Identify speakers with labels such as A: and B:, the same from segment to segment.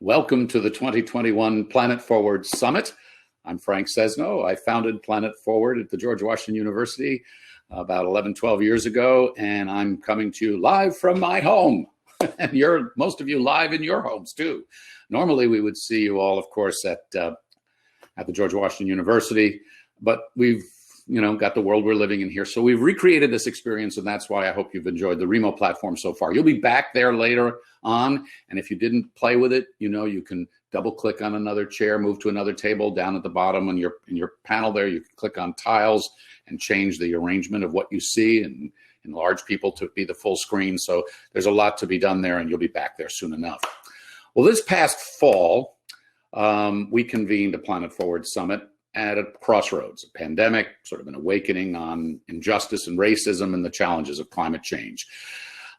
A: Welcome to the 2021 Planet Forward Summit. I'm Frank Sesno. I founded Planet Forward at the George Washington University about 11, 12 years ago, and I'm coming to you live from my home. And most of you live in your homes too. Normally we would see you all, of course, at the George Washington University, but we've got the world we're living in here. So we've recreated this experience, and that's why I hope you've enjoyed the Remo platform so far. You'll be back there later on, and if you didn't play with it, you can double click on another chair, move to another table. Down at the bottom in your panel there, you can click on tiles and change the arrangement of what you see and enlarge people to be the full screen. So there's a lot to be done there, and you'll be back there soon enough. Well, this past fall, we convened a Planet Forward Summit at a crossroads, a pandemic, sort of an awakening on injustice and racism and the challenges of climate change.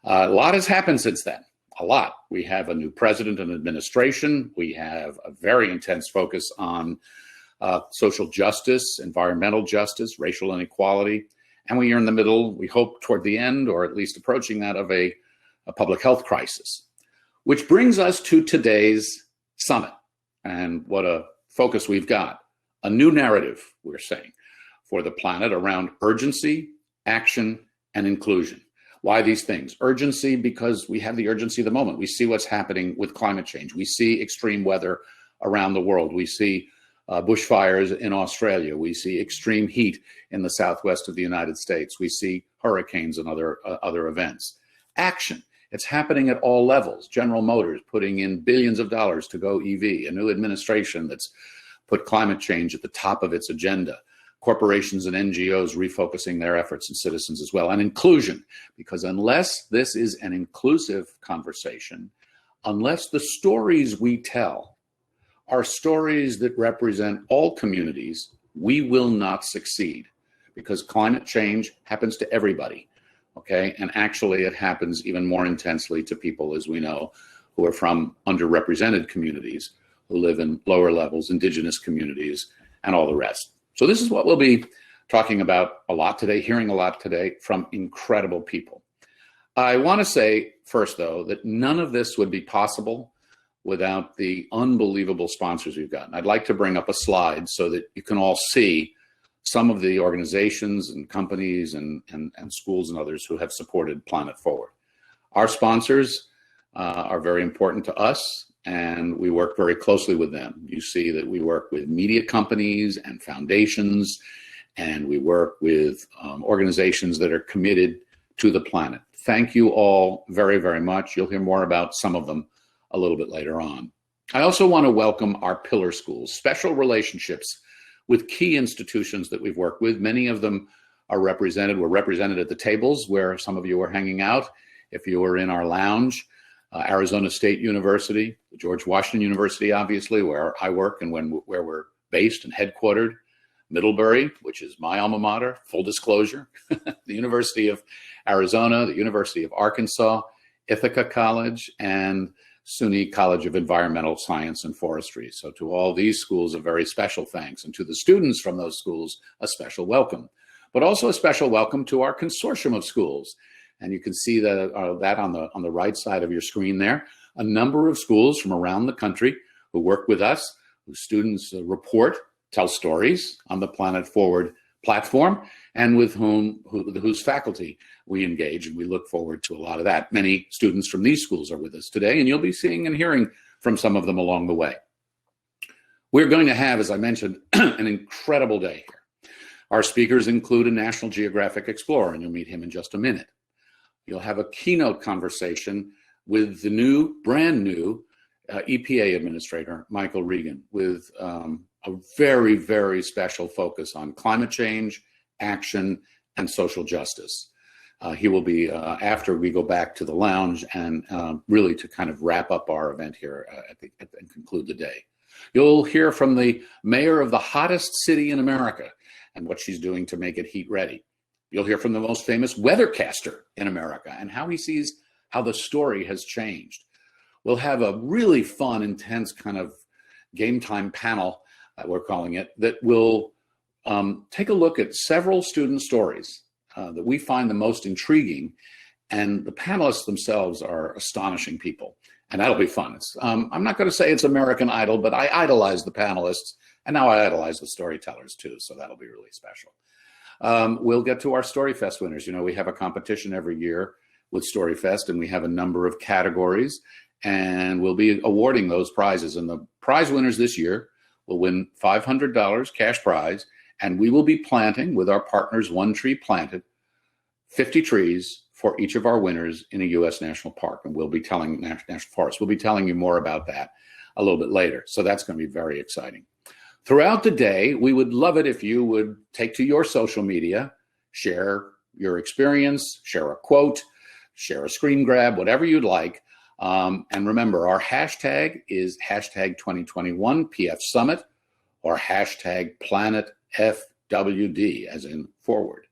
A: A lot has happened since then, a lot. We have a new president and administration. We have a very intense focus on social justice, environmental justice, racial inequality. And we are in the middle, we hope toward the end, or at least approaching that, of a public health crisis. Which brings us to today's summit, and what a focus we've got. A new narrative, we're saying, for the planet around urgency, action, and inclusion. Why these things? Urgency, because we have the urgency of the moment. We see what's happening with climate change. We see extreme weather around the world. We see bushfires in Australia. We see extreme heat in the southwest of the United States. We see hurricanes and other events. Action. It's happening at all levels. General Motors putting in billions of dollars to go EV. A new administration that's put climate change at the top of its agenda. Corporations and NGOs refocusing their efforts, and citizens as well. And inclusion, because unless this is an inclusive conversation, unless the stories we tell are stories that represent all communities, we will not succeed, because climate change happens to everybody, okay? And actually it happens even more intensely to people, as we know, who are from underrepresented communities, who live in lower levels, indigenous communities, and all the rest. So this is what we'll be talking about a lot today, hearing a lot today from incredible people. I want to say first, though, that none of this would be possible without the unbelievable sponsors we've gotten. I'd like to bring up a slide so that you can all see some of the organizations and companies and schools and others who have supported Planet Forward. Our sponsors are very important to us, and we work very closely with them. You see that we work with media companies and foundations, and we work with organizations that are committed to the planet. Thank you all very, very much. You'll hear more about some of them a little bit later on. I also want to welcome our pillar schools, special relationships with key institutions that we've worked with. Many of them are represented, were represented at the tables where some of you are hanging out. If you were in our lounge, Arizona State University, the George Washington University, obviously, where I work and where we're based and headquartered, Middlebury, which is my alma mater, full disclosure, the University of Arizona, the University of Arkansas, Ithaca College, and SUNY College of Environmental Science and Forestry. So to all these schools, a very special thanks, and to the students from those schools, a special welcome. But also a special welcome to our consortium of schools. And you can see that on the right side of your screen there, a number of schools from around the country who work with us, whose students report, tell stories on the Planet Forward platform, and with whose faculty we engage, and we look forward to a lot of that. Many students from these schools are with us today, and you'll be seeing and hearing from some of them along the way. We're going to have, as I mentioned, an incredible day here. Our speakers include a National Geographic explorer, and you'll meet him in just a minute. You'll have a keynote conversation with the brand new EPA Administrator, Michael Regan, with a very, very special focus on climate change, action, and social justice. He will be after we go back to the lounge and really to kind of wrap up our event here and conclude the day. You'll hear from the mayor of the hottest city in America and what she's doing to make it heat ready. You'll hear from the most famous weathercaster in America and how he sees how the story has changed. We'll have a really fun, intense kind of game time panel, we're calling it, that will take a look at several student stories that we find the most intriguing And the panelists themselves are astonishing people. And that'll be fun. I'm not going to say it's American Idol, but I idolize the panelists. And now I idolize the storytellers too. So that'll be really special. We'll get to our StoryFest winners. You know, we have a competition every year with StoryFest, and we have a number of categories. And we'll be awarding those prizes. And the prize winners this year will win $500 cash prize. And we will be planting, with our partners, One Tree Planted, 50 trees for each of our winners in a U.S. national park. And we'll be telling National Forest. We'll be telling you more about that a little bit later. So that's going to be very exciting. Throughout the day, we would love it if you would take to your social media, share your experience, share a quote, share a screen grab, whatever you'd like. And remember, our hashtag is hashtag 2021 PF Summit or hashtag Planet FWD, as in forward.